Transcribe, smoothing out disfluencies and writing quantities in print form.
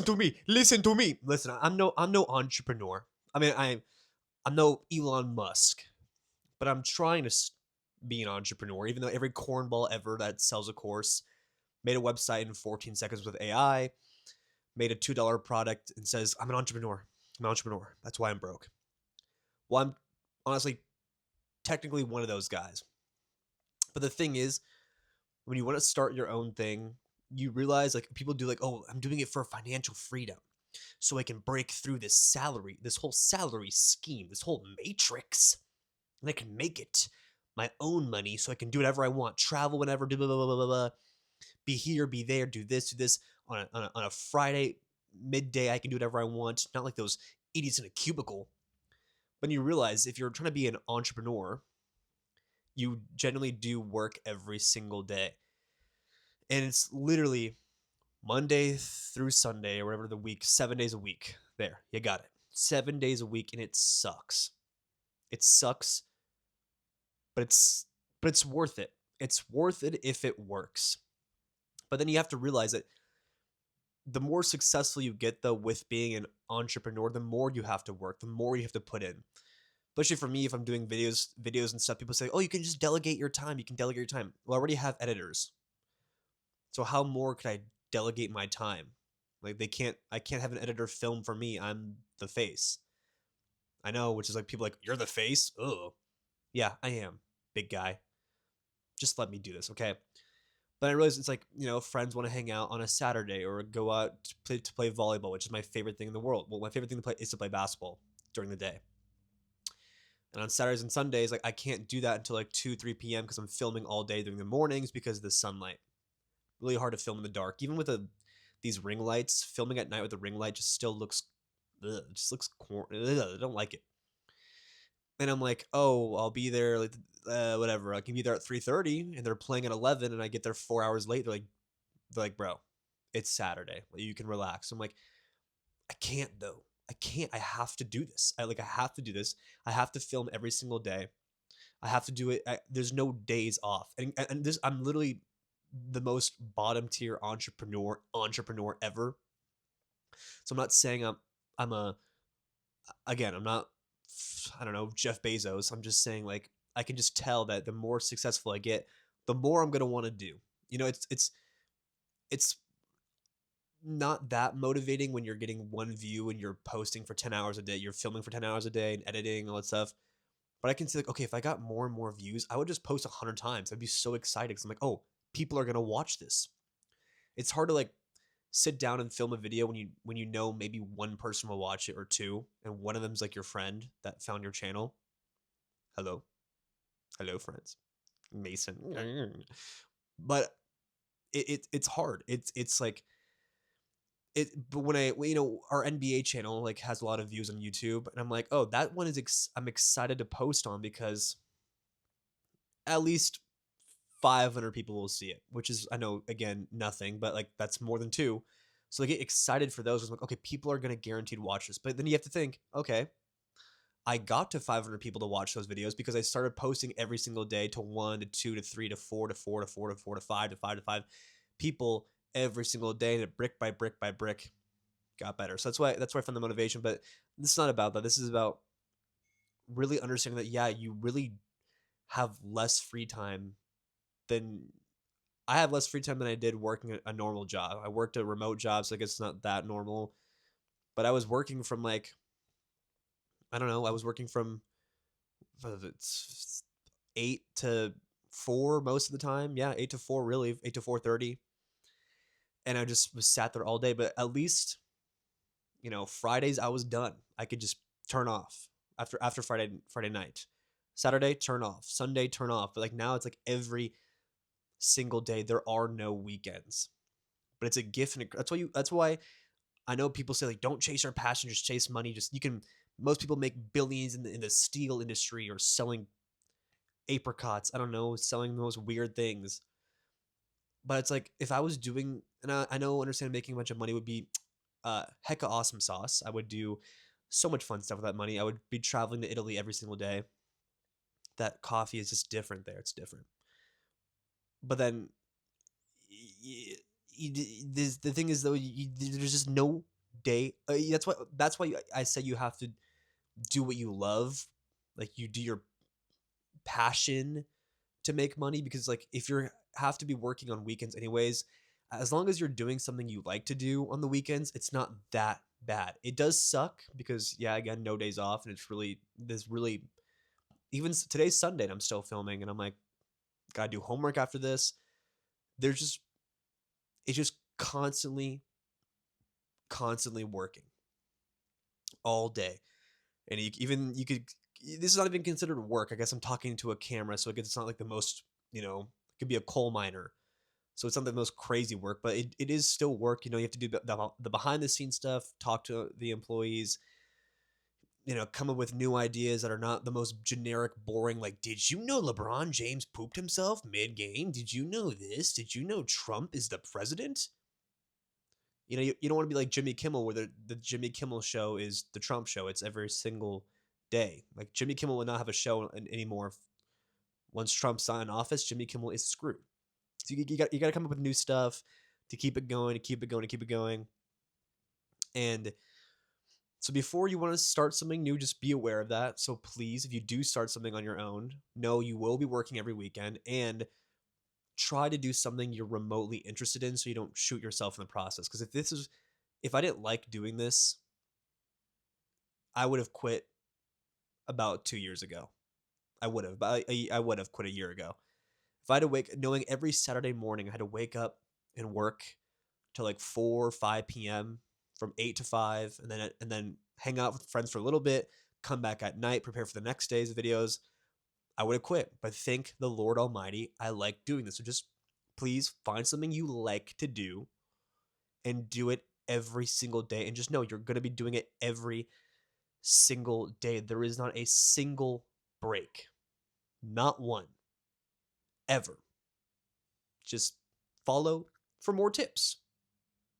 to me. Listen to me. Listen, I'm no entrepreneur. I mean, I'm no Elon Musk, but I'm trying to be an entrepreneur. Even though every cornball ever that sells a course made a website in 14 seconds with AI, made a $2 product and says, I'm an entrepreneur. I'm an entrepreneur. That's why I'm broke. Well, I'm honestly technically one of those guys. But the thing is, when you want to start your own thing, you realize like people do like, oh, I'm doing it for financial freedom. So I can break through this whole salary scheme, this whole matrix, and I can make it my own money so I can do whatever I want, travel whenever, blah, blah, blah, blah, blah, be here, be there, do this on a Friday midday. I can do whatever I want, not like those idiots in a cubicle. But you realize if you're trying to be an entrepreneur, you generally do work every single day. And it's literally Monday through Sunday or whatever the week, 7 days a week. There, you got it. 7 days a week, and it sucks. It sucks, but it's worth it. It's worth it if it works. But then you have to realize that the more successful you get though with being an entrepreneur, the more you have to work, the more you have to put in. Especially for me, if I'm doing videos and stuff, people say, "Oh, you can just delegate your time. You can delegate your time." Well, I already have editors, so how more could I delegate my time? Like I can't have an editor film for me. I'm the face. I know, which is like people like, "You're the face." Ugh. Yeah, I am, big guy. Just let me do this, okay? But I realize it's like, friends want to hang out on a Saturday or go out to play volleyball, which is my favorite thing in the world. Well, my favorite thing to play is to play basketball during the day. And on Saturdays and Sundays, like I can't do that until like 2, 3 p.m. because I'm filming all day during the mornings because of the sunlight. Really hard to film in the dark. Even with these ring lights, filming at night with a ring light just still looks, just looks I don't like it. And I'm like, oh, I'll be there, like, whatever. I can be there at 3:30, and they're playing at 11, and I get there 4 hours late. They're like, bro, it's Saturday. You can relax. I'm like, I can't though. I can't. I have to do this. I have to do this. I have to film every single day. I have to do it. There's no days off, and this I'm literally the most bottom tier entrepreneur ever. So I'm not saying I'm a again, I'm not, I don't know, Jeff Bezos. I'm just saying like I can just tell that the more successful I get, the more I'm gonna want to do. It's not that motivating when you're getting one view and you're posting for 10 hours a day, you're filming for 10 hours a day and editing all that stuff. But I can see like, okay, if I got more and more views, I would just post 100 times. I'd be so excited because I'm like, oh, people are gonna watch this. It's hard to like sit down and film a video when you know maybe one person will watch it or two, and one of them's like your friend that found your channel. Hello, hello, friends, Mason. But it's hard. It's like it. But when our NBA channel like has a lot of views on YouTube, and I'm like, oh, that one is I'm excited to post on because at least 500 people will see it, which is, I know, again, nothing, but like that's more than two. So I get excited for those. I'm like, okay, people are going to guaranteed watch this. But then you have to think, okay, I got to 500 people to watch those videos because I started posting every single day to 1 to 2 to 3 to 4 to 4 to 4 to 4 to 5 to 5 to 5 people every single day, and brick by brick by brick got better. So that's why I found the motivation. But this is not about that. This is about really understanding that, yeah, you really have less free time than I have less free time than I did working a normal job. I worked a remote job, so I guess it's not that normal. But I was working from like, I don't know, I was working from it's 8 to 4 most of the time. Yeah, 8 to 4, really, 8 to 4:30. And I just was sat there all day. But at least, Fridays I was done. I could just turn off after Friday night. Saturday, turn off. Sunday, turn off. But like now it's like every single day. There are no weekends. But it's a gift, and that's why I know people say like don't chase our passion, just chase money. Just you can most people make billions in the steel industry or selling apricots. I don't know, selling those weird things. But it's like if I was doing, and I know understand making a bunch of money would be hecka awesome sauce. I would do so much fun stuff with that money. I would be traveling to Italy every single day. That coffee is just different there. It's different. But then the thing is though, there's just no day. That's why I say you have to do what you love, like you do your passion to make money because like if you have to be working on weekends anyways, as long as you're doing something you like to do on the weekends, it's not that bad. It does suck because yeah, again, no days off, and it's really this really even today's Sunday and I'm still filming, and I'm like, gotta do homework after this. There's just it's just constantly working all day, and you could this is not even considered work. I guess I'm talking to a camera, so I guess it's not like the most it could be a coal miner. So it's not the most crazy work, but it is still work. You have to do the behind the scenes stuff, talk to the employees, come up with new ideas that are not the most generic, boring. Like, did you know LeBron James pooped himself mid game? Did you know this? Did you know Trump is the president? You don't want to be like Jimmy Kimmel, where the Jimmy Kimmel show is the Trump show. It's every single day. Like Jimmy Kimmel will not have a show anymore. Once Trump's in office, Jimmy Kimmel is screwed. So you got to come up with new stuff to keep it going, to keep it going, to keep it going. And so before you want to start something new, just be aware of that. So please, if you do start something on your own, know you will be working every weekend, and try to do something you're remotely interested in so you don't shoot yourself in the process. Because if I didn't like doing this, I would have quit about 2 years ago. I would have, but I would have quit a year ago. If I had to knowing every Saturday morning I had to wake up and work till like 4 or 5 p.m. from 8 to 5, and then hang out with friends for a little bit, come back at night, prepare for the next day's videos, I would have quit. But thank the Lord Almighty, I like doing this. So just please find something you like to do and do it every single day. And just know you're going to be doing it every single day. There is not a single break, not one, ever. Just follow for more tips.